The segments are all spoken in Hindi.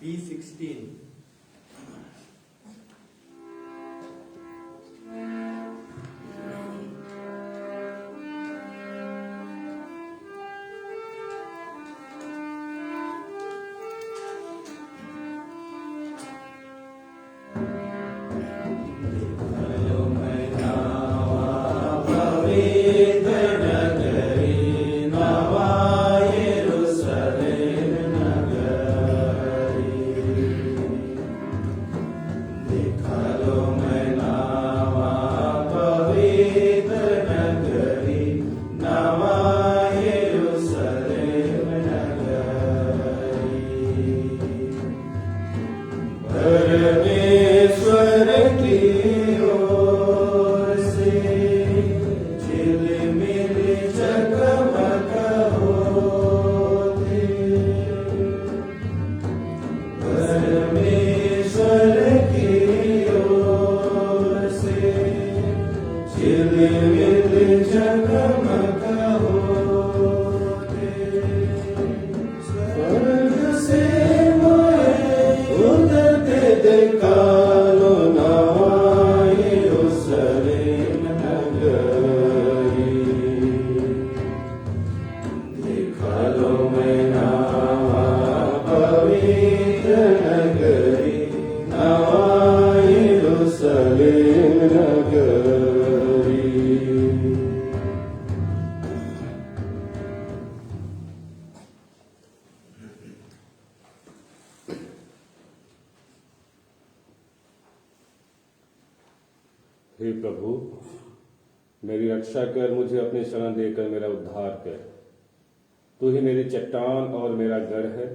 P16. हे प्रभु, मेरी रक्षा कर, मुझे अपनी शरण देकर मेरा उद्धार कर। तू ही मेरी चट्टान और मेरा गढ़ है।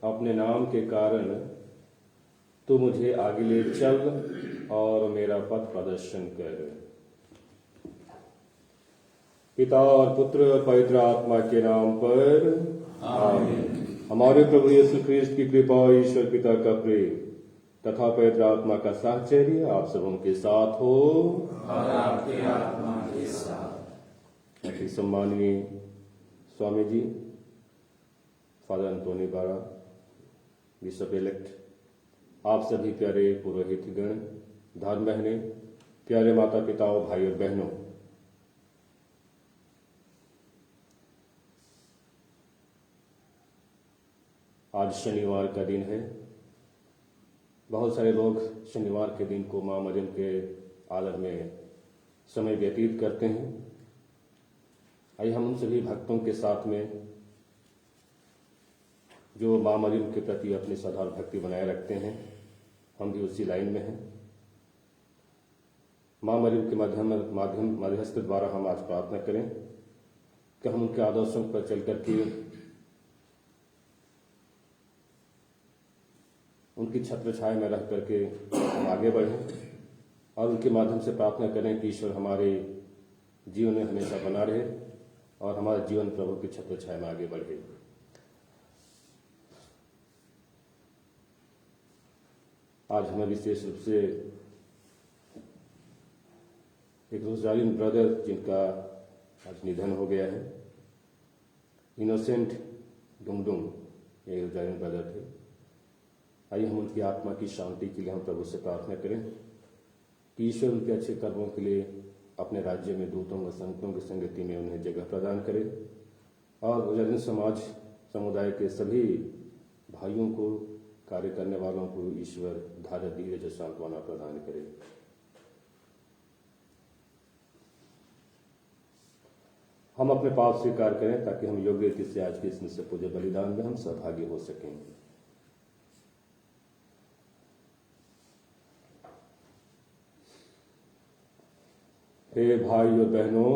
अपने नाम के कारण तू मुझे आगे ले चल और मेरा पथ प्रदर्शन कर। पिता और पुत्र और पवित्र आत्मा के नाम पर आमीन। हमारे प्रभु यीशु ख्रिस्त की कृपा, ईश्वर पिता का प्रेम तथा पवित्र आत्मा का साहचर्य आप सबों के साथ हो और आपकी आत्मा के साथ। सम्माननीय स्वामी जी, फादर अंतोनी बारा, बिशप इलेक्ट, आप सभी प्यारे पुरोहितगण, धर्म बहनें, प्यारे माता पिताओं, भाई और बहनों, आज शनिवार का दिन है। बहुत सारे लोग शनिवार के दिन को मां मरियम के आदर में समय व्यतीत करते हैं। आइए हम उन सभी भक्तों के साथ में जो मां मरियम के प्रति अपनी साधारण भक्ति बनाए रखते हैं, हम भी उसी लाइन में हैं। मां मरियम के मध्यस्थ द्वारा हम आज प्रार्थना करें कि हम उनके आदर्शों पर चल करके उनकी छत्र छाया में रह करके हम आगे बढ़ें और उनके माध्यम से प्रार्थना करें कि ईश्वर हमारे जीवन में हमेशा बना रहे और हमारा जीवन प्रभु की छत्र छाया में आगे बढ़े। आज हमें विशेष रूप से एक रोजारियन ब्रदर जिनका आज निधन हो गया है, इनोसेंट डुंगडुंग, ये रोजारियन ब्रदर थे। आइए हम उनकी आत्मा की शांति के लिए हम प्रभु से प्रार्थना करें कि ईश्वर उनके अच्छे कर्मों के लिए अपने राज्य में दूतों व संतों की संगति में उन्हें जगह प्रदान करे और रोजारियन समाज समुदाय के सभी भाइयों को, कार्य करने वालों को ईश्वर धैर्य, धीरज और सांत्वना प्रदान करे। हम अपने पाप स्वीकार करें ताकि हम योग्य रीति से आज के इस नित्य पूज्य बलिदान में हम सहभागी हो सकें। हे भाई और बहनों,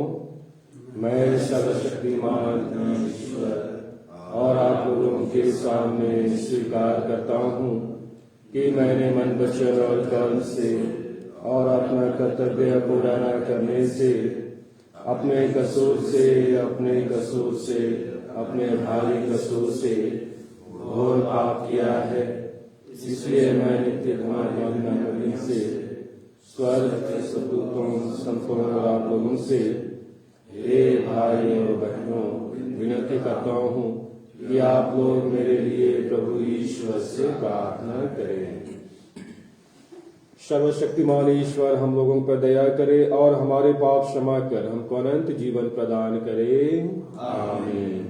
मैं सर्वशक्तिमान ईश्वर और आप लोगों के सामने स्वीकार करता हूँ कि मैंने मन, वचन और कर्म से और अपना कर्तव्य पूरा न करने से, अपने कसूर से, अपने भारी कसूर से घोर पाप किया है। इसलिए मैं नित्य धर्म से, स्वर्ग के सदूतों, संतों और आप लोगों से, हे भाई और बहनों, विनती करता हूँ कि आप लोग मेरे लिए प्रभु ईश्वर से प्रार्थना करें। सर्वशक्तिमान ईश्वर हम लोगों पर दया करे और हमारे पाप क्षमा कर हमको अनंत जीवन प्रदान करे। आमीन।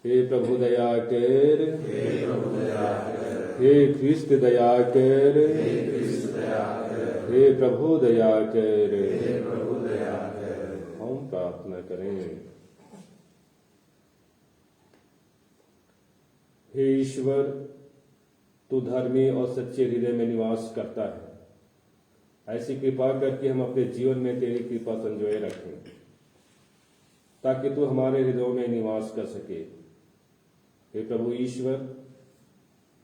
हे प्रभु दया कर, हे प्रभु दया कर, हे ख्रिस्त दया कर, हे ख्रिस्त दया कर, हे प्रभु दया कर। हे प्रभु दया कर। हम प्रार्थना करें। हे ईश्वर, तू धर्मी और सच्चे हृदय में निवास करता है। ऐसी कृपा करके हम अपने जीवन में तेरी कृपा संजोए रखें, ताकि तू हमारे हृदयों में निवास कर सके। हे प्रभु ईश्वर,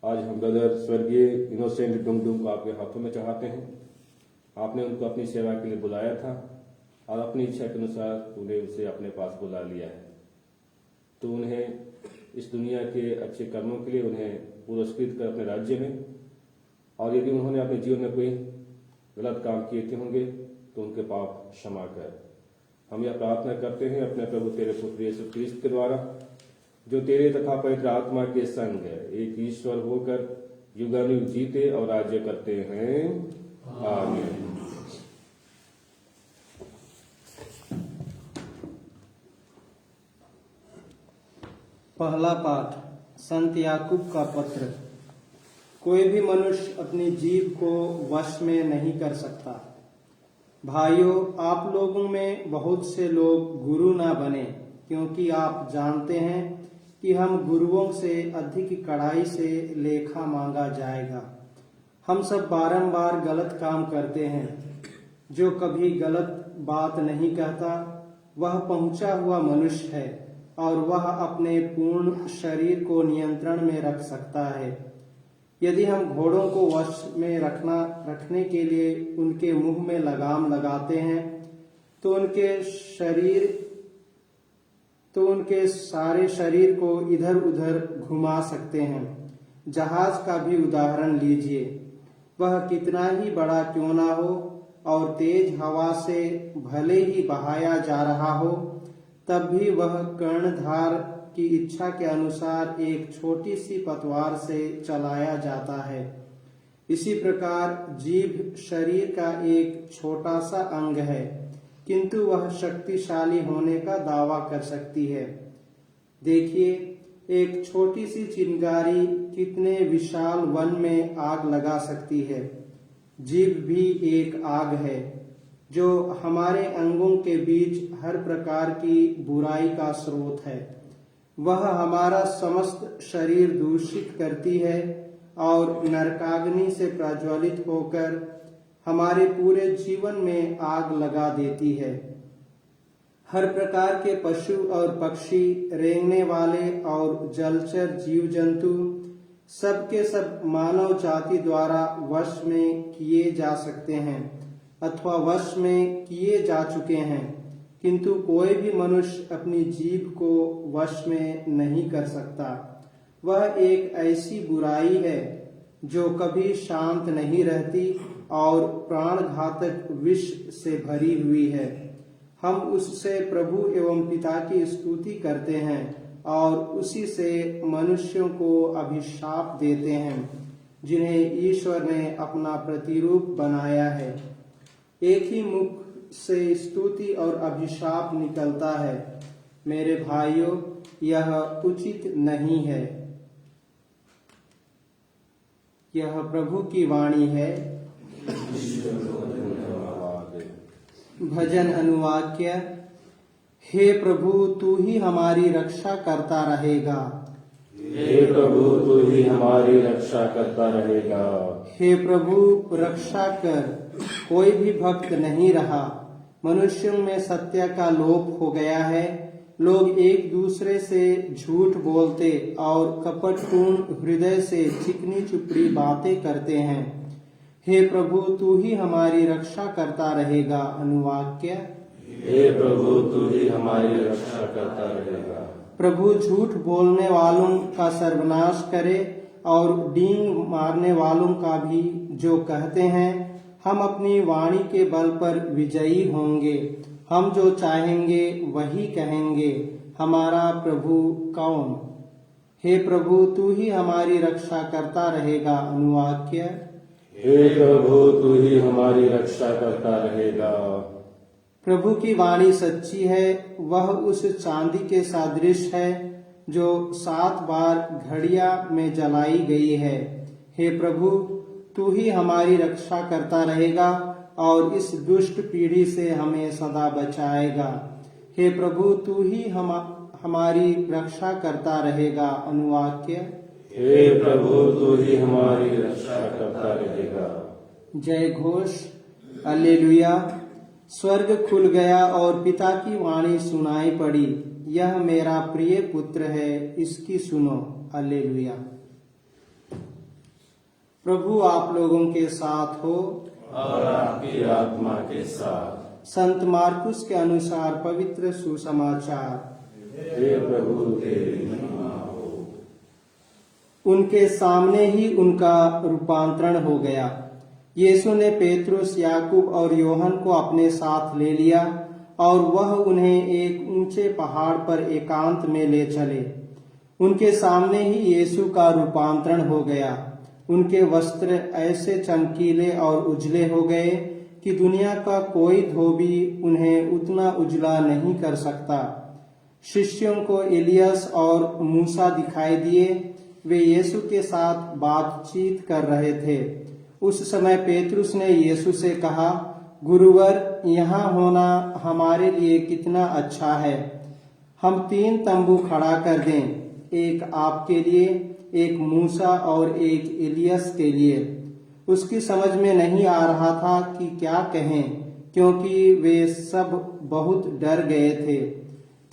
आज हम ब्रदर स्वर्गीय इनोसेंट डुंगडुंग को आपके हाथों में चढ़ाते हैं। आपने उनको अपनी सेवा के लिए बुलाया था और अपनी इच्छा के अनुसार तूने उसे अपने पास बुला लिया है। तो उन्हें इस दुनिया के अच्छे कर्मों के लिए उन्हें पुरस्कृत कर अपने राज्य में, और यदि उन्होंने अपने जीवन में कोई गलत काम किए थे होंगे तो उनके पाप क्षमा कर। हम यह प्रार्थना करते हैं अपने प्रभु तेरे पुत्र यीशु क्रिस्त के द्वारा, जो तेरे तथा पवित्र आत्मा के संग एक ईश्वर होकर युगानुयुग जीते और राज्य करते हैं। आमीन। पहला पाठ, संत याकूब का पत्र। कोई भी मनुष्य अपनी जीभ को वश में नहीं कर सकता। भाइयों, आप लोगों में बहुत से लोग गुरु ना बने, क्योंकि आप जानते हैं कि हम गुरुओं से अधिक कड़ाई से लेखा मांगा जाएगा। हम सब बारंबार गलत काम करते हैं। जो कभी गलत बात नहीं कहता वह पहुंचा हुआ मनुष्य है और वह अपने पूर्ण शरीर को नियंत्रण में रख सकता है। यदि हम घोड़ों को वश में रखने के लिए उनके मुंह में लगाम लगाते हैं तो उनके सारे शरीर को इधर उधर घुमा सकते हैं। जहाज का भी उदाहरण लीजिए। वह कितना ही बड़ा क्यों ना हो और तेज हवा से भले ही बहाया जा रहा हो, तब भी वह कर्णधार की इच्छा के अनुसार एक छोटी सी पतवार से चलाया जाता है। इसी प्रकार जीभ शरीर का एक छोटा सा अंग है, किंतु वह शक्तिशाली होने का दावा कर सकती है। देखिए, एक छोटी सी चिंगारी कितने विशाल वन में आग लगा सकती है। जीभ भी एक आग है जो हमारे अंगों के बीच हर प्रकार की बुराई का स्रोत है। वह हमारा समस्त शरीर दूषित करती है और नरकाग्नि से प्रज्वलित होकर हमारे पूरे जीवन में आग लगा देती है। हर प्रकार के पशु और पक्षी, रेंगने वाले और जलचर जीव जंतु सबके सब मानव जाति द्वारा वश में किए जा सकते हैं अथवा वश में किए जा चुके हैं, किंतु कोई भी मनुष्य अपनी जीभ को वश में नहीं कर सकता। वह एक ऐसी बुराई है जो कभी शांत नहीं रहती और प्राणघातक विष से भरी हुई है। हम उससे प्रभु एवं पिता की स्तुति करते हैं और उसी से मनुष्यों को अभिशाप देते हैं, जिन्हें ईश्वर ने अपना प्रतिरूप बनाया है। एक ही मुख से स्तुति और अभिशाप निकलता है। मेरे भाइयों, यह उचित नहीं है। यह प्रभु की वाणी है। भजन अनुवाक्य। हे प्रभु, तू ही हमारी रक्षा करता रहेगा। हे प्रभु, तू ही हमारी रक्षा करता रहेगा। हे प्रभु, रक्षा कर। कोई भी भक्त नहीं रहा। मनुष्यों में सत्य का लोप हो गया है। लोग एक दूसरे से झूठ बोलते और कपटपूर्ण हृदय से चिकनी चुपड़ी बातें करते हैं। हे प्रभु, तू ही हमारी रक्षा करता रहेगा। अनुवाक्य। हे प्रभु, तू ही हमारी रक्षा करता रहेगा। प्रभु झूठ बोलने वालों का सर्वनाश करे और डींग मारने वालों का भी, जो कहते हैं हम अपनी वाणी के बल पर विजयी होंगे, हम जो चाहेंगे वही कहेंगे, हमारा प्रभु कौन। हे प्रभु तू ही हमारी रक्षा करता रहेगा अनुवाक्य। हे प्रभु तू ही हमारी रक्षा करता रहेगा। प्रभु की वाणी सच्ची है, वह उस चांदी के सदृश है जो 7 बार घड़िया में जलाई गई है। हे प्रभु तू ही हमारी रक्षा करता रहेगा और इस दुष्ट पीढ़ी से हमें सदा बचाएगा। हे प्रभु तू ही हमारी रक्षा करता रहेगा अनुवाक्य। हे प्रभु तू ही हमारी रक्षा करता रहेगा। जय घोष हालेलुया। स्वर्ग खुल गया और पिता की वाणी सुनाई पड़ी, यह मेरा प्रिय पुत्र है, इसकी सुनो। हालेलुया। प्रभु आप लोगों के साथ हो और आपकी आत्मा के साथ। संत मार्कुस के अनुसार पवित्र सुसमाचार। हे प्रभु तेरी महिमा हो। उनके सामने ही उनका रूपांतरण हो गया। यीशु ने पेतरुस, याकूब और योहन को अपने साथ ले लिया और वह उन्हें एक ऊंचे पहाड़ पर एकांत में ले चले। उनके सामने ही यीशु का रूपांतरण हो गया। उनके वस्त्र ऐसे चमकीले और उजले हो गए कि दुनिया का कोई धोबी उन्हें उतना उजला नहीं कर सकता। शिष्यों को एलियस और मूसा दिखाई दिए, वे यीशु के साथ बातचीत कर रहे थे। उस समय पेतरुस ने यीशु से कहा, गुरुवर, यहाँ होना हमारे लिए कितना अच्छा है। हम 3 तंबू खड़ा कर दें, एक आपके लिए, एक मूसा और एक एलियस के लिए। उसकी समझ में नहीं आ रहा था कि क्या कहें, क्योंकि वे सब बहुत डर गए थे।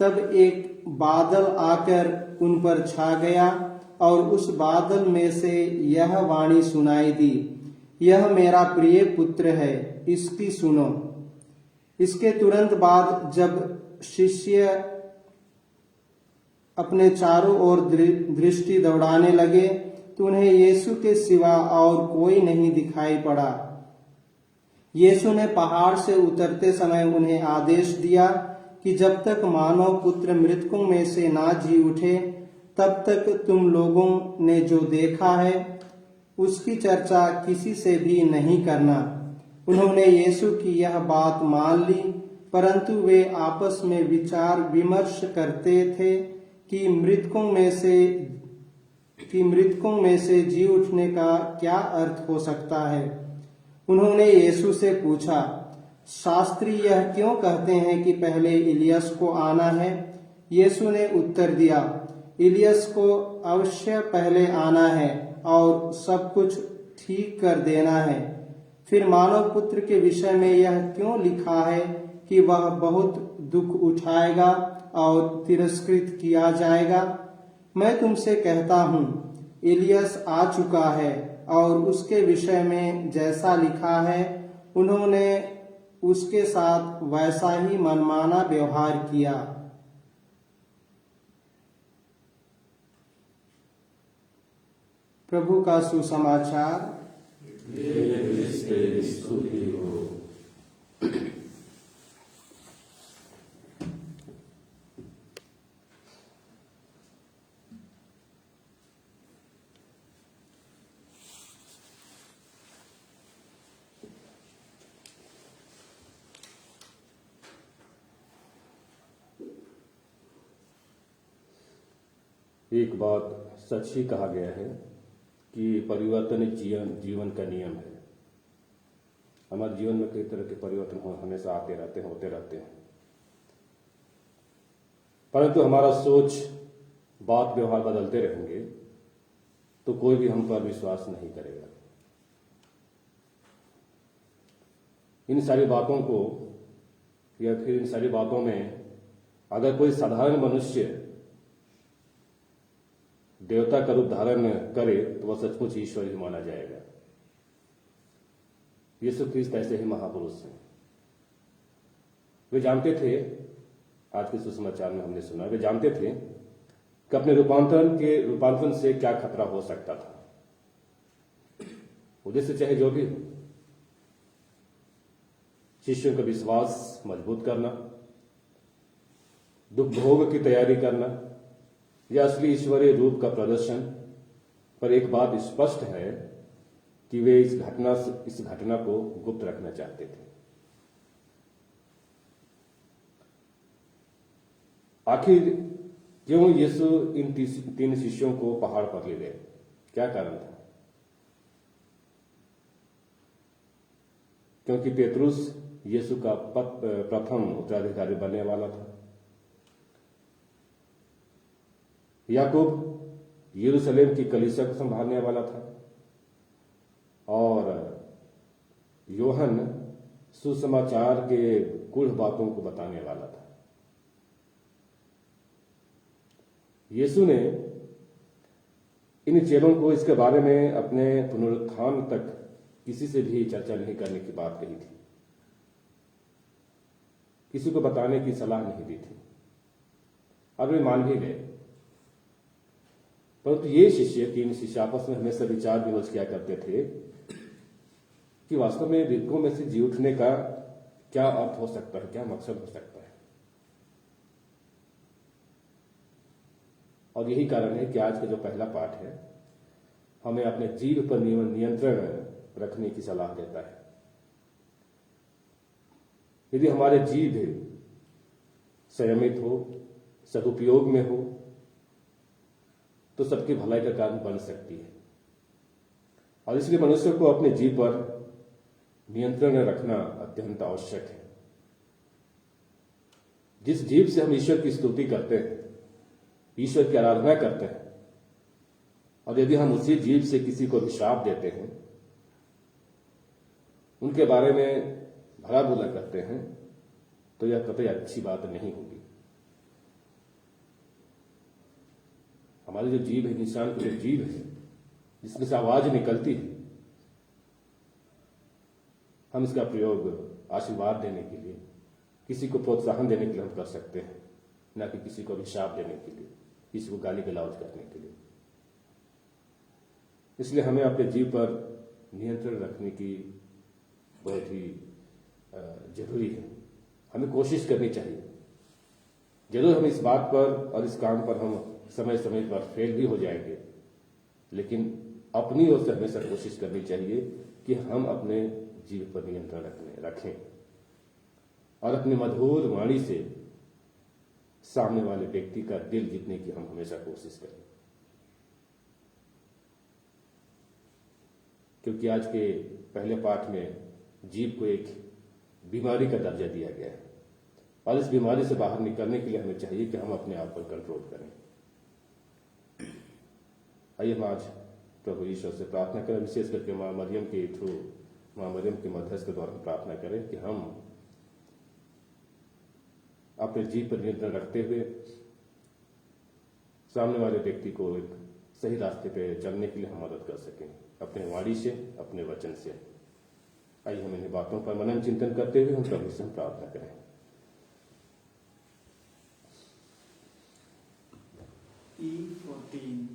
तब एक बादल आकर उन पर छा गया और उस बादल में से यह वाणी सुनाई दी, यह मेरा प्रिय पुत्र है, इसकी सुनो। इसके तुरंत बाद जब शिष्य अपने चारों ओर दृष्टि दौड़ाने लगे तो उन्हें यीशु के सिवा और कोई नहीं दिखाई पड़ा। यीशु ने पहाड़ से उतरते समय उन्हें आदेश दिया कि जब तक मानव पुत्र मृतकों में से ना जी उठे, तब तक तुम लोगों ने जो देखा है उसकी चर्चा किसी से भी नहीं करना। उन्होंने यीशु की यह बात मान ली, परंतु वे आपस में विचार विमर्श करते थे कि मृतकों में से जी उठने का क्या अर्थ हो सकता है। उन्होंने यीशु से पूछा, शास्त्री यह क्यों कहते हैं कि पहले इलियस को आना है? यीशु ने उत्तर दिया, इलियस को अवश्य पहले आना है और सब कुछ ठीक कर देना है। फिर मानव पुत्र के विषय में यह क्यों लिखा है कि वह बहुत दुख उठाएगा और तिरस्कृत किया जाएगा? मैं तुमसे कहता हूँ, इलियस आ चुका है और उसके विषय में जैसा लिखा है उन्होंने उसके साथ वैसा ही मनमाना व्यवहार किया। प्रभु का सुसमाचार। तेरी स्तुति हो। एक बात सच ही कहा गया है कि परिवर्तन जीवन का नियम है। हमारे जीवन में कई तरह के परिवर्तन हमेशा आते रहते हैं, होते रहते हैं, परंतु हमारा सोच, बात व्यवहार बदलते रहेंगे तो कोई भी हम पर विश्वास नहीं करेगा। इन सारी बातों को या फिर इन सारी बातों में अगर कोई साधारण मनुष्य देवता का रूप धारण करे तो वह सचमुच ईश्वर ही माना जाएगा। यीशु ख्रीस्त ऐसे ही महापुरुष हैं। वे जानते थे, आज के सुसमाचार में हमने सुना, वे जानते थे कि अपने रूपांतरण से क्या खतरा हो सकता था। उद्देश्य चाहे जो भी हो, शिष्यों का विश्वास मजबूत करना, दुख भोग की तैयारी करना, या असली ईश्वरीय रूप का प्रदर्शन, पर एक बात स्पष्ट है कि वे इस घटना को गुप्त रखना चाहते थे। आखिर क्यों यीशु इन 3 शिष्यों को पहाड़ पर ले गए? क्या कारण था? क्योंकि पेतरुस यीशु का प्रथम उत्तराधिकारी बनने वाला था। याकूब यरूशलेम की कलीसिया को संभालने वाला था और योहन सुसमाचार के गूढ़ बातों को बताने वाला था। यीशु ने इन चेलों को इसके बारे में अपने पुनरुत्थान तक किसी से भी चर्चा नहीं करने की बात कही थी, किसी को बताने की सलाह नहीं दी थी। अब वे मान भी गए, परंतु ये 3 शिष्य आपस में हमेशा विचार विमर्श किया करते थे कि वास्तव में मृतकों में से जी उठने का क्या अर्थ हो सकता है, क्या मकसद हो सकता है। और यही कारण है कि आज का जो पहला पाठ है हमें अपने जीव पर नियंत्रण रखने की सलाह देता है। यदि हमारे जीव संयमित हो, सदुपयोग में हो, तो सबकी भलाई का कारण बन सकती है। और इसलिए मनुष्य को अपने जीव पर नियंत्रण रखना अत्यंत आवश्यक है। जिस जीव से हम ईश्वर की स्तुति करते हैं, ईश्वर की आराधना करते हैं, और यदि हम उसी जीव से किसी को भी श्राप देते हैं, उनके बारे में भला बुरा करते हैं, तो यह कतई अच्छी बात नहीं होगी। हमारे जो जीव है, इंसान के जो जीव है, जिसमें से आवाज निकलती है, हम इसका प्रयोग आशीर्वाद देने के लिए, किसी को प्रोत्साहन देने के लिए हम कर सकते हैं, न कि किसी को अभिशाप देने के लिए, किसी को गाली गलौज करने के लिए। इसलिए हमें अपने जीव पर नियंत्रण रखने की बहुत ही जरूरी है। हमें कोशिश करनी चाहिए। जरूर हम इस बात पर और इस काम पर हम समय समय पर फेल भी हो जाएंगे, लेकिन अपनी ओर से हमेशा कोशिश करनी चाहिए कि हम अपने जीव पर नियंत्रण रखें और अपनी मधुर वाणी से सामने वाले व्यक्ति का दिल जीतने की हम हमेशा कोशिश करें। क्योंकि आज के पहले पाठ में जीव को एक बीमारी का दर्जा दिया गया है, और इस बीमारी से बाहर निकलने के लिए हमें चाहिए कि हम अपने आप पर कंट्रोल करें। आइए हम आज प्रभु ईश्वर से प्रार्थना करें, विशेष करके मां मरियम के थ्रू, मां मरियम के मध्यस्थ के द्वारा प्रार्थना करें कि हम अपने जीव पर नियंत्रण रखते हुए सामने वाले व्यक्ति को एक सही रास्ते पे चलने के लिए हम मदद कर सकें, अपने वाणी से, अपने वचन से। आइए हम इन बातों पर मनन चिंतन करते हुए हम प्रभु से प्रार्थना करें। E14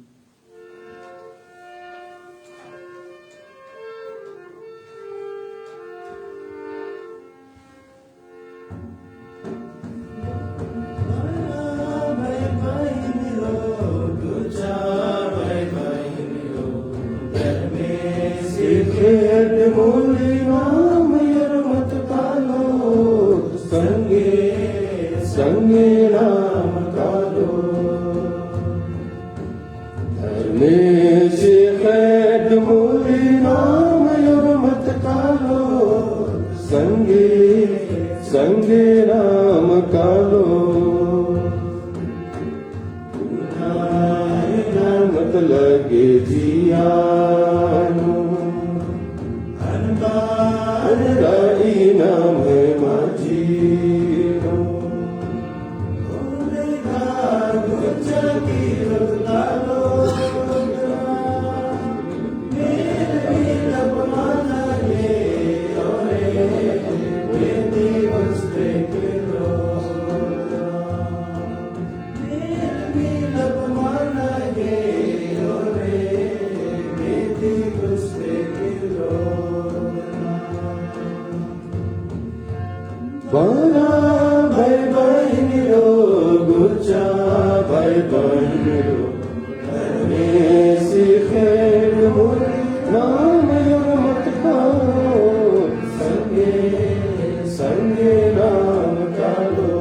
संगे राम कालो मत लगे जियानो हरबाई नाम है माझीनो Bye bye, bye bye, मिलो ऐसी खैर मुझे नाम मत खाओ संगे संगे नाम का लो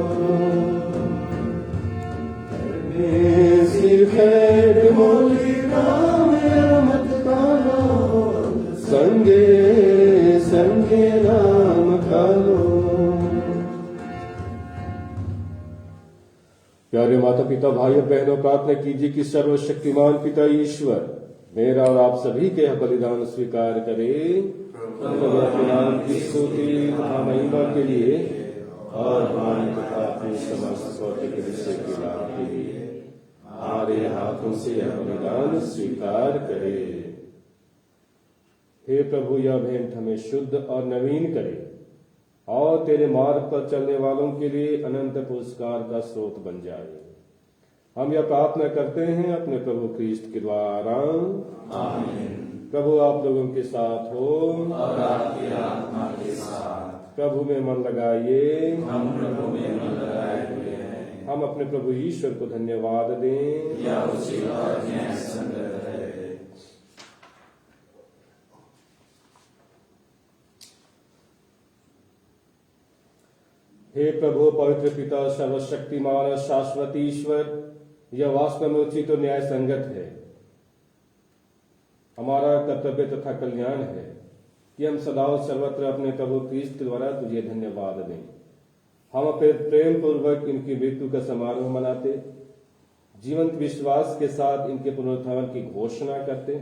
ऐसी खैर मुझे नाम मत खाओ संगे संगे नाम का लो। प्यारे माता पिता भाइयों बहनों प्रार्थना कीजिए कि सर्वशक्तिमान पिता ईश्वर मेरा और आप सभी के यह बलिदान स्वीकार करे अपने नाम की स्तुति तथा महिमा के लिए और हमारी तथा अपनी समस्त भौतिक विषय के लाभ के लिए हमारे हाथों से यह बलिदान स्वीकार करे। हे प्रभु यह भेंट हमें शुद्ध और नवीन करे और तेरे मार्ग पर चलने वालों के लिए अनंत पुरस्कार का स्रोत बन जाए। हम यह प्रार्थना करते हैं अपने प्रभु क्रिस्ट के द्वारा आमीन। प्रभु आप लोगों के साथ हो और आपकी आत्मा के साथ। प्रभु में मन लगाइए, हम प्रभु में मन लगाए हुए हैं। हम अपने प्रभु ईश्वर को धन्यवाद दें। यह उसी और न्याय संगत है। हे प्रभु पवित्र पिता सर्वशक्तिमान शाश्वत ईश्वर यह वास्तव में उचित और न्याय संगत है। हमारा कर्तव्य तथा कल्याण है कि हम सदा और सर्वत्र अपने प्रभु क्रिस्त के द्वारा तुझे धन्यवाद दें। हम अपने प्रेम पूर्वक इनकी मृत्यु का समारोह मनाते, जीवंत विश्वास के साथ इनके पुनरुत्थान की घोषणा करते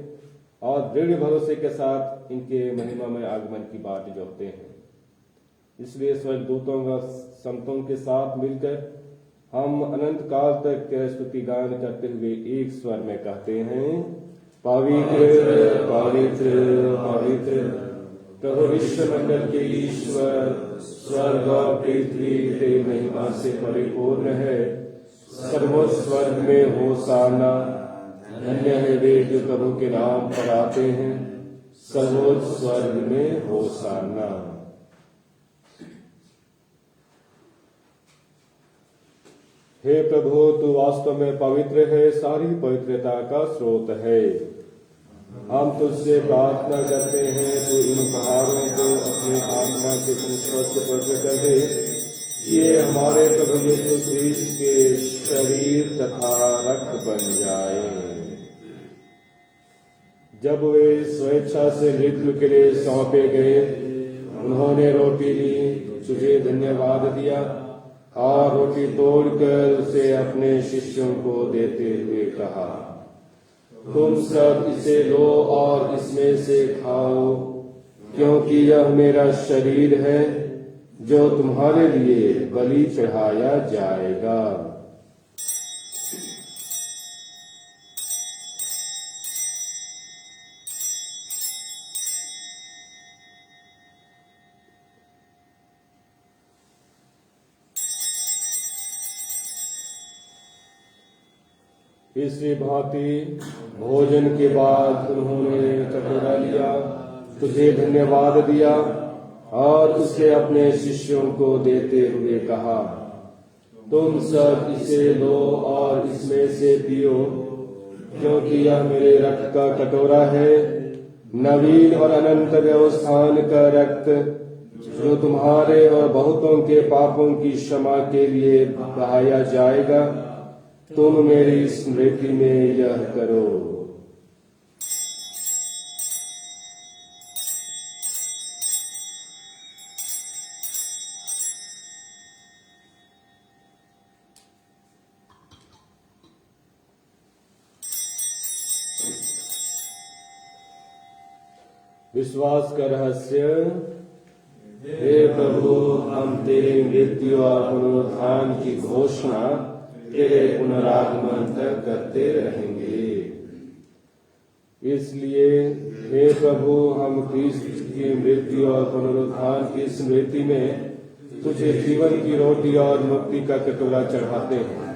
और दृढ़ भरोसे के साथ इनके महिमामय आगमन की बाट जोहते हैं। इसलिए स्वर्गदूतों व संतों के साथ मिलकर हम अनंत काल तक तेरा स्तुति गान करते हुए एक स्वर में कहते हैं, पवित्र पवित्र पवित्र प्रभु विश्व मंडल के ईश्वर, स्वर्ग और पृथ्वी तेरी महिमा से परिपूर्ण है। सर्वोच्च स्वर्ग में होशाना, धन्य है वे जो प्रभु के नाम पर आते हैं। सर्वोच्च स्वर्ग में होशाना। हे प्रभु तू वास्तव में पवित्र है, सारी पवित्रता का स्रोत है। हम तुझसे प्रार्थना करते हैं तू इन पहाड़ों को अपनी आत्मा के संस्पर्श पवित्र कर दे। ये हमारे प्रभु यीशु क्रिस्त के शरीर तथा रक्त बन जाए। जब वे स्वेच्छा से मृत्यु के लिए सौंपे गए, उन्होंने रोटी ली, तुझे धन्यवाद दिया और रोटी तोड़कर उसे अपने शिष्यों को देते हुए कहा, तुम सब इसे लो और इसमें से खाओ, क्योंकि यह मेरा शरीर है जो तुम्हारे लिए बलि चढ़ाया जाएगा। इसी भांति भोजन के बाद उन्होंने कटोरा लिया, तुझे धन्यवाद दिया और उसे अपने शिष्यों को देते हुए कहा, तुम सब इसे लो और इसमें से पियो, क्योंकि यह मेरे रक्त का कटोरा है, नवीन और अनंत व्यवस्थान का रक्त, जो तुम्हारे और बहुतों के पापों की क्षमा के लिए बहाया जाएगा। तुम मेरी स्मृति में यह करो। विश्वास का रहस्य। हे प्रभु हम तेरी मृत्यु और पुनरुत्थान की घोषणा तेरे पुनरागमन तक करते रहेंगे। इसलिए हे प्रभु हम क्रिस्त की मृत्यु और पुनरुत्थान की स्मृति में तुझे जीवन की रोटी और मुक्ति का कटोरा चढ़ाते हैं।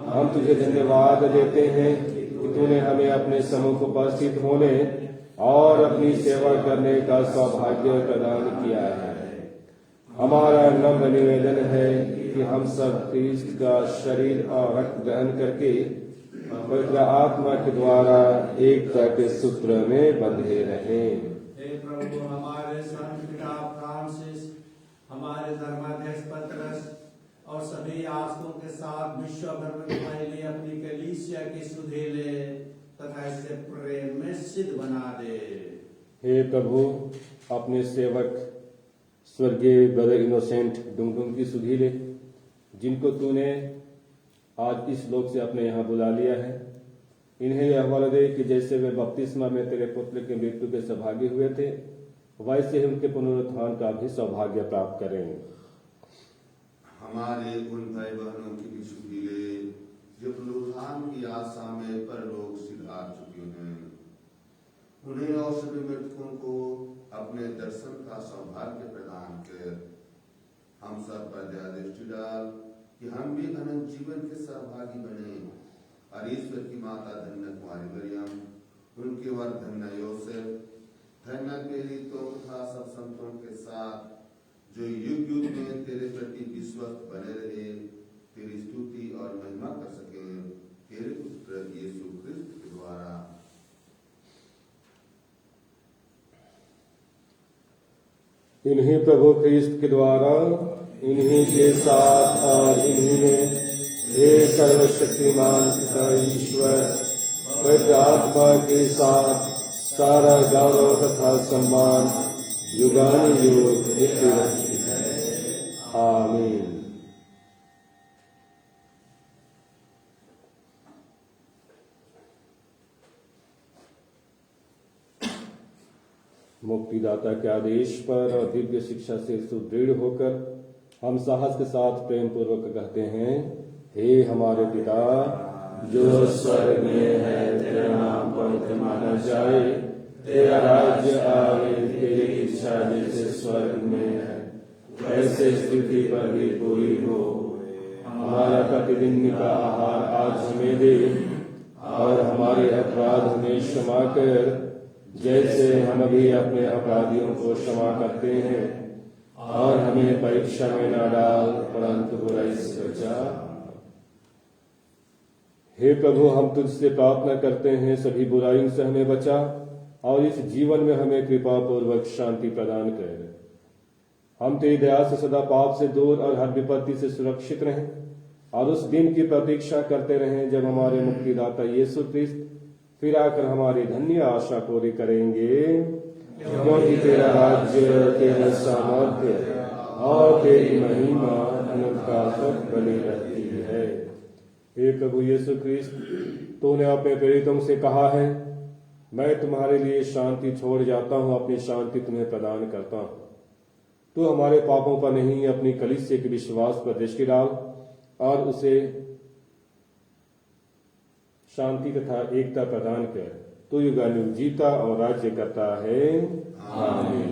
हम तुझे धन्यवाद देते हैं कि तूने हमें अपने सम्मुख उपस्थित होने और अपनी सेवा करने का सौभाग्य प्रदान किया है। हमारा नम्र निवेदन है कि हम सब क्रिस्त का शरीर और रक्त ग्रहण करके पवित्र आत्मा के द्वारा एकता के सूत्र में बंधे रहें। हे प्रभु, हमारे संत पिता फ्रांसिस, हमारे धर्माध्यक्ष पतरस और सभी आस्थों के साथ विश्व भर में फैली अपनी कलीसिया की सुधेले तथा इसे प्रेम में सिद्ध बना दे। हे प्रभु, अपने सेवक स्वर्गीय ब्रदर इनोसेंट डुंगडुंग की सुधीले, जिनको तूने आज इस लोक से अपने यहाँ बुला लिया है, इन्हें यह हवाला दे कि जैसे वे बपतिस्मा में तेरे पुत्र के मृत्यु के सौभाग्य हुए थे, वैसे ही उनके पुनरुत्थान का भी सौभाग्य प्राप्त करें। हमारे उन भाई बहनों की भी सुधीले जो पुनरुत्थान की आशा में परलोक सिधार चुके हैं, उन्हें और सभी मृतकों को अपने दर्शन का सौभाग्य प्रदान कर हम सब पर दया दृष्टि डाल कि हम भी अनंत जीवन के सहभागी बने। और ईश्वर की माता धन्य कुमारी मरियम, उनके वर धन्य योसेफ, धन्य प्रेरितों तथा सब संतों के साथ जो युग युग में तेरे प्रति विश्वस्त बने रहे, तेरी स्तुति और महिमा कर सके, तेरे पुत्र यीशु क्रिस्त के द्वारा। इन्हीं प्रभु क्रिस्त के द्वारा, इन्हीं के साथ और इन्हीं में हे सर्वशक्तिमान पिता ईश्वर, पवित्र आत्मा के साथ सारा गौरव तथा सम्मान युगानुयुग नित्य रहती है। आमीन। मुक्तिदाता के आदेश पर और दिव्य शिक्षा से सुदृढ़ होकर हम साहस के साथ प्रेम पूर्वक कहते हैं, हे हमारे पिता जो स्वर्ग में है, तेरा नाम पवित्र माना जाए, तेरा राज्य आवे, तेरी इच्छा जैसे स्वर्ग में है वैसे पृथ्वी पर भी पूरी हो। हमारा प्रतिदिन का आहार आज हमें दे, और हमारे अपराध हमें क्षमा कर, जैसे हम भी अपने अपराधियों को क्षमा करते हैं, और हमें परीक्षा में न डाल, परंतु बुराई से बचा। हे प्रभु, हम तुझसे प्रार्थना करते हैं, सभी बुराइयों से हमें बचा और इस जीवन में हमें कृपा पूर्वक शांति प्रदान कर। हम तेरी दया से सदा पाप से दूर और हर विपत्ति से सुरक्षित रहें, और उस दिन की प्रतीक्षा करते रहें जब हमारे मुक्तिदाता यीशु क्रिस्त फिर आकर हमारी धन्य आशा पूरी करेंगे, क्योंकि तेरा राज्य, तेरा सामर्थ्य और तेरी महिमा अनंत काल तक बनी रहती है। हे प्रभु यीशु क्रिस्त, तूने अपने प्रेरितों से कहा है, मैं तुम्हारे लिए शांति छोड़ जाता हूं, अपनी शांति तुम्हें प्रदान करता हूं। तू हमारे पापों पर नहीं, अपनी कलीसिया के विश्वास पर दृष्टि डाल और उसे शांति तथा एकता प्रदान कर। तू युगानुयुग जीता और राज्य करता है। आमीन।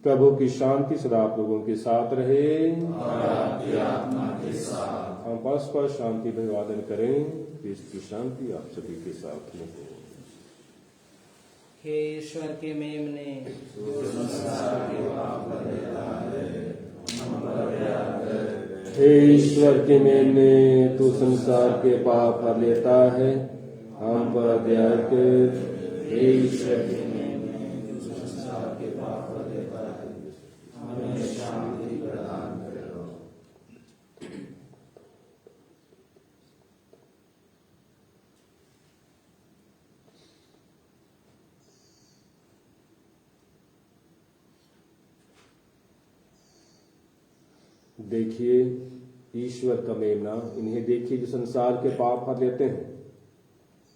प्रभु की शांति सदा आप लोगों के साथ रहे, और आपकी आत्मा के साथ। हम परस्पर शांति अभिवादन करें। क्रिस्त की शांति आप सभी के साथ में हो। हे ईश्वर के मेमने, हे ईश्वर के मेमने, तू संसार के पाप हर लेता है, हम पर दया कर। हे ईश्वर के मेमने, तू संसार के पाप हर लेता है, हमें शांति प्रदान करो। देखिए ईश्वर का मेमना, इन्हें देखिए जो संसार के पाप हर लेते हैं।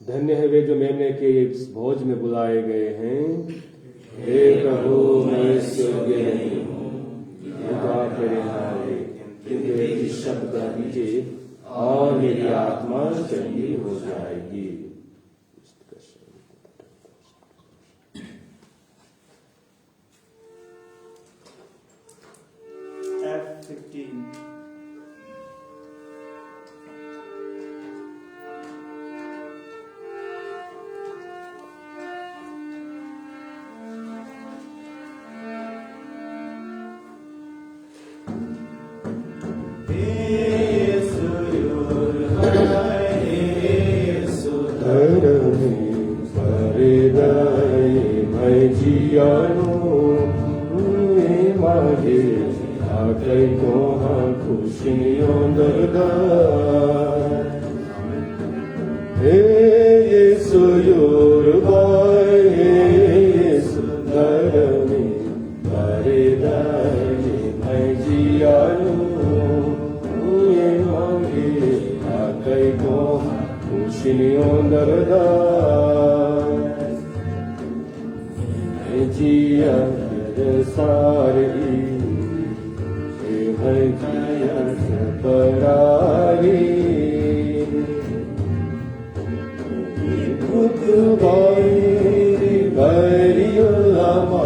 धन्य है वे जो मेमने के इस भोज में बुलाए गए हैं। हे प्रभु, मैं योग्य नहीं हूँ तेरे हारे, क्योंकि तेरी शब्द कह दीजिए और मेरी आत्मा चंगी हो जाएगी। F15. Yesu जियानो मागे आकै को हाँ खुशियों दरदार हे यीशु योरबाय हे यीशु धर्मी बारे दाई मैं जियानो ये मागे आकै को खुशियों दरदार जिया सारी है जिया परारी दुख भाई बरियुल्लामा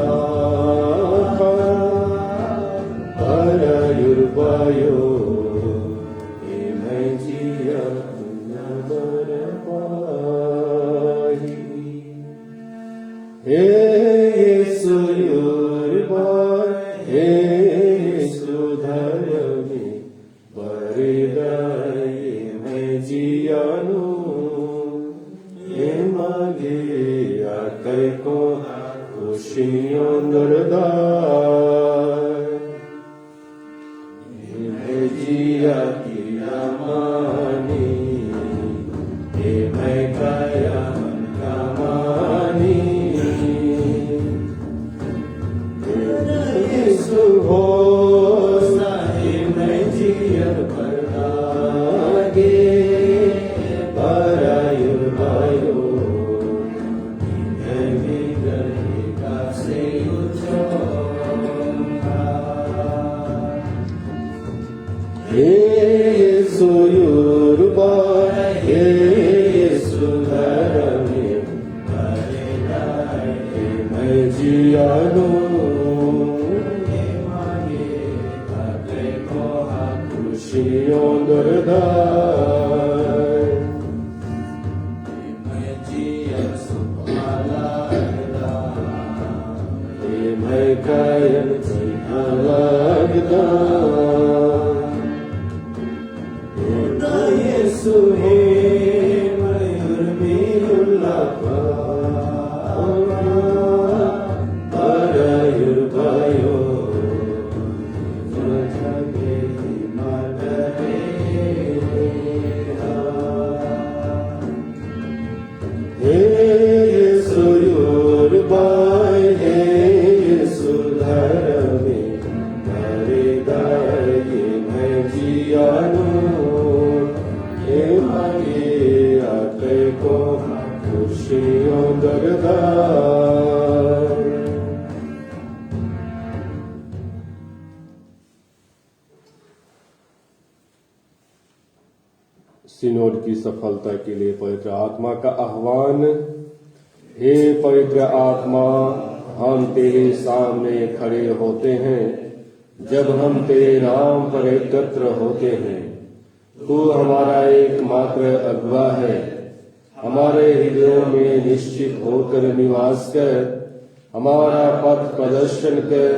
परयुर्बायो मैं जिया बरपाही हे यीशु योरबाय हे यीशु धर्मी बरिदाई मैं जियानो ये मागे आकै को खुशियों दरदार मैं जिया की अमानी ये मैं काया कमानी हो मैं जियर भरागे बरायुर्बायो से हे यीशु योरबाय हे यीशु धर्मी मैं जियानो खुशियों दरदार मैं जिया मैं कायम लगदा यीशु हे मयूरमीरुल्ला परयुर्बायो हे यीशु योरबाय हे यीशु धर्मी बरिदाई मैं जियानो हे मागे आकै को खुशियों दरदार सिनोड की सफलता के लिए पवित्र आत्मा का आह्वान। हे पवित्र आत्मा, हम तेरे सामने खड़े होते हैं जब हम तेरे नाम पर एकत्र होते हैं। तू हमारा एकमात्र अगुवा है। हमारे हृदयों में निश्चित होकर निवास कर, हमारा पथ प्रदर्शन कर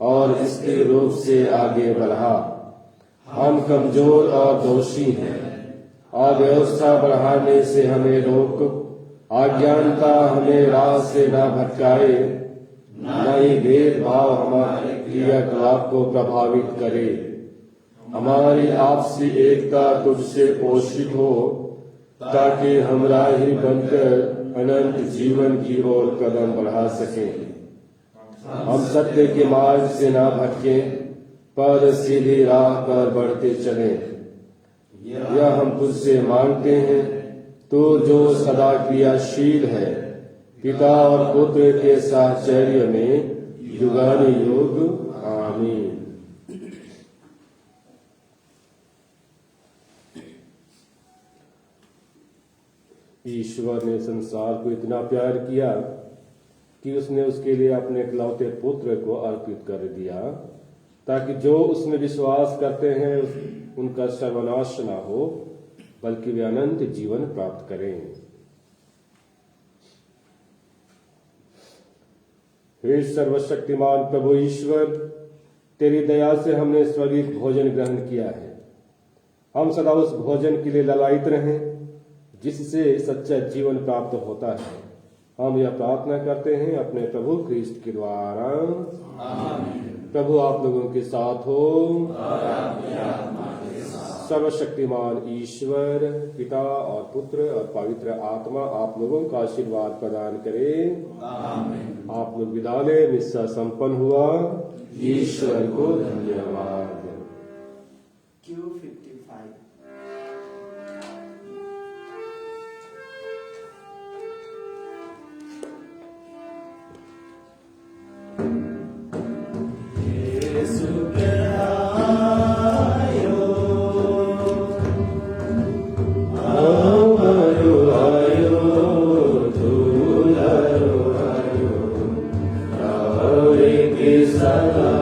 और इसके रूप से आगे बढ़ा। हम कमजोर और दोषी हैं। अव्यवस्था बढ़ाने से हमें रोक, अज्ञानता हमें राह से न भटकाए, न ही भेदभाव हमारे क्रियाकलाप को प्रभावित करे। हमारी आपसी एकता तुझसे पोषित हो, ताकि हम राही बनकर अनंत जीवन की ओर कदम बढ़ा सकें। हम सत्य के मार्ग से न भटकें, पर सीधी राह पर बढ़ते चलें। यह हम तुझसे मांगते हैं, तो जो सदा क्रियाशील है, पिता और पुत्र के साहचर्य में युगानुयुग। आमीन। ईश्वर ने संसार को इतना प्यार किया कि उसने उसके लिए अपने इकलौते पुत्र को अर्पित कर दिया, ताकि जो उसमें विश्वास करते हैं उनका सर्वनाश न हो, बल्कि वे अनंत जीवन प्राप्त करें। हे सर्वशक्तिमान प्रभु ईश्वर, तेरी दया से हमने स्वर्गीय भोजन ग्रहण किया है। हम सदा उस भोजन के लिए ललायित रहें जिससे सच्चा जीवन प्राप्त होता है हम यह प्रार्थना करते हैं अपने प्रभु ख्रिस्त के द्वारा। प्रभु आप लोगों के साथ हो। सर्वशक्तिमान ईश्वर पिता और पुत्र और पवित्र आत्मा आप लोगों का आशीर्वाद प्रदान करे। आप लोग विदा लें। मिस्सा संपन्न हुआ। ईश्वर को धन्यवाद। Q55. Sala